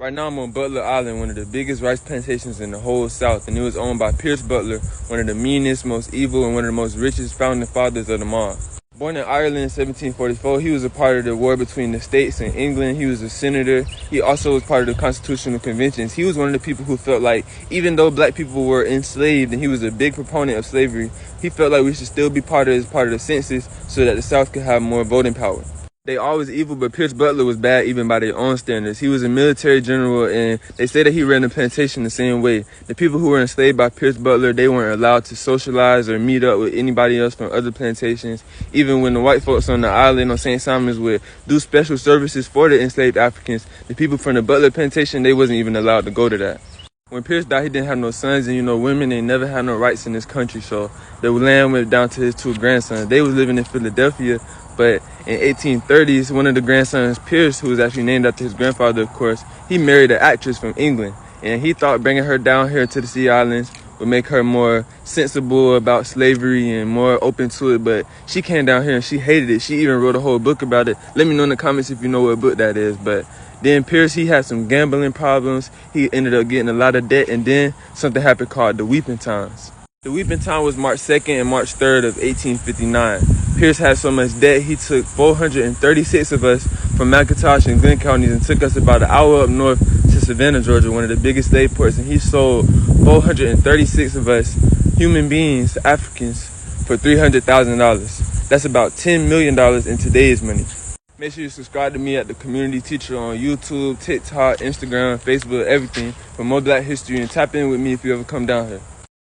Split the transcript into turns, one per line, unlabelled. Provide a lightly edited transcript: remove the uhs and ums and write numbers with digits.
Right now I'm on Butler Island, one of the biggest rice plantations in the whole South, and it was owned by Pierce Butler, one of the meanest, most evil, and one of the most richest founding fathers of them all. Born in Ireland in 1744, he was a part of the war between the states and England. He was a senator. He also was part of the constitutional conventions. He was one of the people who felt like, even though black people were enslaved and he was a big proponent of slavery, he felt like we should still be part of the census so that the South could have more voting power. They always evil, but Pierce Butler was bad even by their own standards. He was a military general, and they say that he ran the plantation the same way. The people who were enslaved by Pierce Butler, they weren't allowed to socialize or meet up with anybody else from other plantations. Even when the white folks on the island on St. Simon's would do special services for the enslaved Africans, the people from the Butler Plantation, they wasn't even allowed to go to that. When Pierce died, he didn't have no sons, and women, they never had no rights in this country, so the land went down to his two grandsons. They was living in Philadelphia, but in 1830s, one of the grandsons, Pierce, who was actually named after his grandfather, of course, he married an actress from England, and he thought bringing her down here to the Sea Islands would make her more sensible about slavery and more open to it, but she came down here and she hated it. She even wrote a whole book about it. Let me know in the comments if you know what book that is. But then Pierce, he had some gambling problems. He ended up getting a lot of debt, and then something happened called the Weeping Times. The Weeping Time was March 2nd and March 3rd of 1859. Pierce had so much debt, he took 436 of us from McIntosh and Glenn counties and took us about an hour up north to Savannah, Georgia, one of the biggest slave ports, and he sold 436 of us, human beings, Africans, for $300,000. That's about $10 million in today's money. Make sure you subscribe to me at The Community Teacher on YouTube, TikTok, Instagram, Facebook, everything for more Black history, and tap in with me if you ever come down here.